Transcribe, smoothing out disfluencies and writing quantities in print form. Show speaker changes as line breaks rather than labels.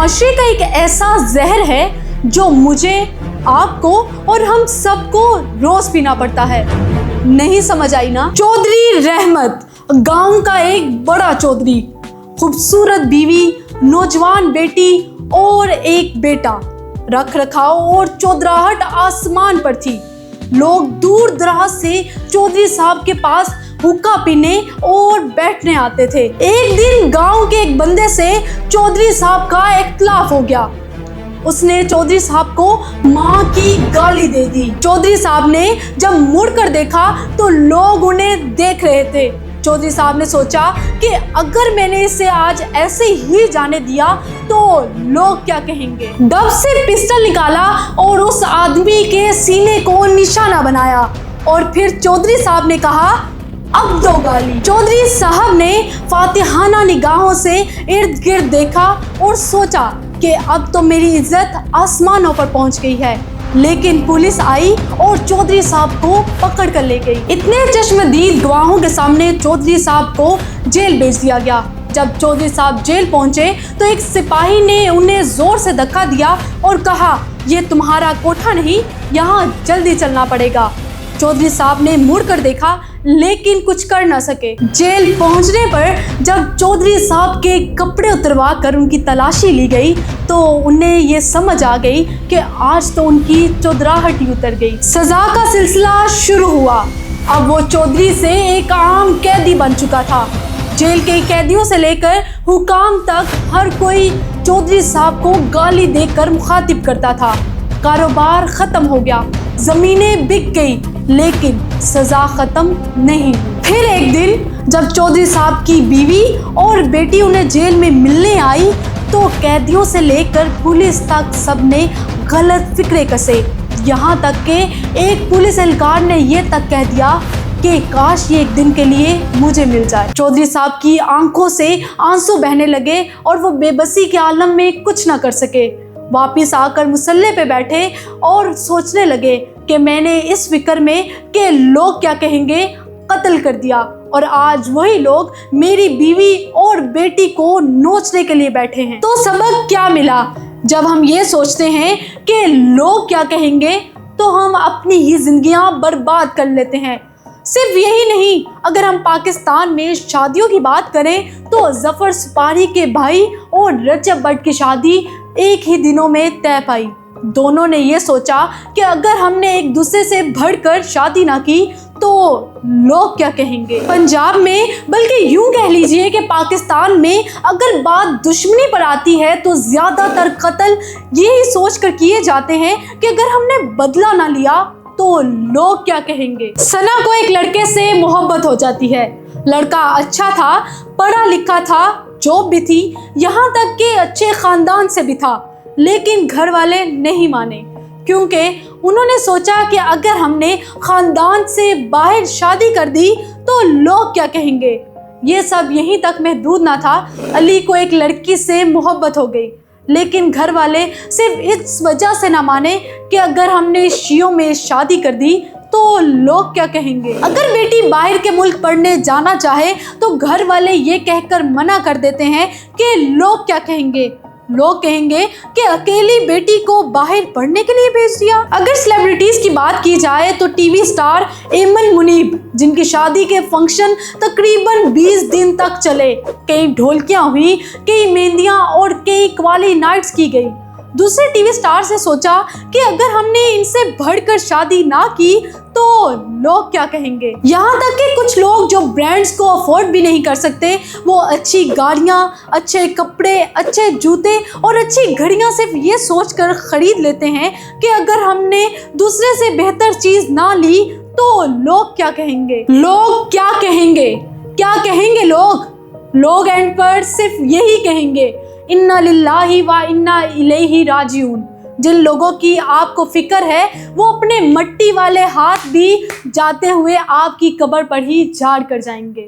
मुआशरे का एक ऐसा जहर है जो मुझे, आपको और हम सबको रोज पीना पड़ता है। नहीं समझ आई ना? चौधरी रहमत, गांव का एक बड़ा चौधरी, खूबसूरत बीवी, नौजवान बेटी और एक बेटा। रख रखाव और चौधराहट आसमान पर थी। लोग दूर दराज से चौधरी साहब के पास हुक्का पीने और बैठने आते थे। एक दिन गांव के एक बंदे से चौधरी साहब का इख्तिलाफ हो गया। उसने चौधरी साहब को माँ की गाली दे दी। चौधरी साहब ने जब मुड़कर देखा तो लोग उन्हें देख रहे थे। चौधरी साहब ने सोचा कि अगर मैंने इसे आज ऐसे ही जाने दिया तो लोग क्या कहेंगे। डब से पिस्टल निकाला और उस आदमी के सीने को निशाना बनाया और फिर चौधरी साहब ने कहा, अब दो गाली। चौधरी साहब ने फातिहाना निगाहों से इर्द गिर्द देखा और सोचा कि अब तो मेरी इज्जत आसमानों पर पहुंच गई है। लेकिन पुलिस आई और चौधरी साहब को पकड़ कर ले गई। इतने चश्मदीद गवाहों के सामने चौधरी साहब को जेल भेज दिया गया। जब चौधरी साहब जेल पहुंचे तो एक सिपाही ने उन्हें जोर से धक्का दिया और कहा, ये तुम्हारा कोठा नहीं, यहाँ जल्दी चलना पड़ेगा। चौधरी साहब ने मुड़कर देखा लेकिन कुछ कर ना सके। जेल पहुंचने पर जब चौधरी साहब के कपड़े उतरवा कर उनकी तलाशी ली गई तो उन्हें ये समझ आ गई कि आज तो उनकी चौधराहट ही उतर गई। सजा का सिलसिला शुरू हुआ। अब वो चौधरी से एक आम कैदी बन चुका था। जेल के कैदियों से लेकर हुकाम तक हर कोई चौधरी साहब को गाली देकर मुखातिब करता था। कारोबार खत्म हो गया, जमीनें बिक गई, लेकिन सजा खत्म नहीं। फिर एक दिन जब चौधरी साहब की बीवी और बेटी उन्हें जेल में मिलने आई तो कैदियों से लेकर पुलिस तक सबने गलत फिक्रे कसे। यहाँ तक कि एक पुलिस एहलकार ने ये तक कह दिया कि काश ये एक दिन के लिए मुझे मिल जाए। चौधरी साहब की आंखों से आंसू बहने लगे और वो बेबसी के आलम में कुछ ना कर सके। वापिस आकर मुसल्ले पे बैठे और सोचने लगे कि मैंने इस फिक्र में कि लोग क्या कहेंगे कत्ल कर दिया और आज वही लोग मेरी बीवी और बेटी को नोचने के लिए बैठे हैं। तो सबक क्या मिला? जब हम ये सोचते हैं कि लोग क्या कहेंगे तो हम अपनी ही जिंदगियां बर्बाद कर लेते हैं। सिर्फ यही नहीं, अगर हम पाकिस्तान में शादियों की बात करें तो जफर सुपारी के भाई और रजब भट्ट की शादी एक ही दिनों में तय पाई। दोनों ने ये सोचा कि अगर हमने एक दूसरे से बढ़कर शादी ना की तो लोग क्या कहेंगे। पंजाब में, बल्कि यूं कह लीजिए कि पाकिस्तान में अगर बात दुश्मनी पर आती है तो ज्यादातर कत्ल यही सोच कर किए जाते हैं कि अगर हमने बदला ना लिया तो लोग क्या कहेंगे। सना को एक लड़के से मोहब्बत हो जाती है। लड़का अच्छा था, पढ़ा लिखा था, जॉब भी थी, यहाँ तक कि अच्छे खानदान से भी था, लेकिन घर वाले नहीं माने क्योंकि उन्होंने सोचा कि अगर हमने खानदान से बाहर शादी कर दी तो लोग क्या कहेंगे। ये सब यहीं तक महदूद ना था। अली को एक लड़की से मोहब्बत हो गई, लेकिन घर वाले सिर्फ इस वजह से ना माने कि अगर हमने शियों में शादी कर दी तो लोग क्या कहेंगे। अगर बेटी बाहर के मुल्क पढ़ने जाना चाहे तो घर वाले ये कहकर मना कर देते हैं कि लोग क्या कहेंगे। लोग कहेंगे कि अकेली बेटी को बाहर पढ़ने के लिए भेज दिया। अगर सेलिब्रिटीज की बात की जाए तो टीवी स्टार एमन मुनीब, जिनकी शादी के फंक्शन तकरीबन 20 दिन तक चले, कई ढोलकियां हुई, कई मेहंदियां और कई कवाली नाइट्स की गई। दूसरे टीवी स्टार से सोचा कि अगर हमने इनसे बढ़कर शादी ना की तो लोग क्या कहेंगे। यहाँ तक कि कुछ लोग जो ब्रांड्स को अफोर्ड भी नहीं कर सकते, वो अच्छी गाड़ियाँ, अच्छे कपड़े, अच्छे जूते और अच्छी घड़ियाँ सिर्फ ये सोचकर खरीद लेते हैं कि अगर हमने दूसरे से बेहतर चीज़ ना ली तो लोग क्या कहेंगे। लोग क्या कहेंगे, क्या कहेंगे लोग एंड पर सिर्फ यही कहेंगे, इन्ना लिल्लाहि व इन्ना इलैहि राजिऊन। जिन लोगों की आपको फिक्र है वो अपने मट्टी वाले हाथ भी जाते हुए आपकी कब्र पर ही झाड़ कर जाएंगे।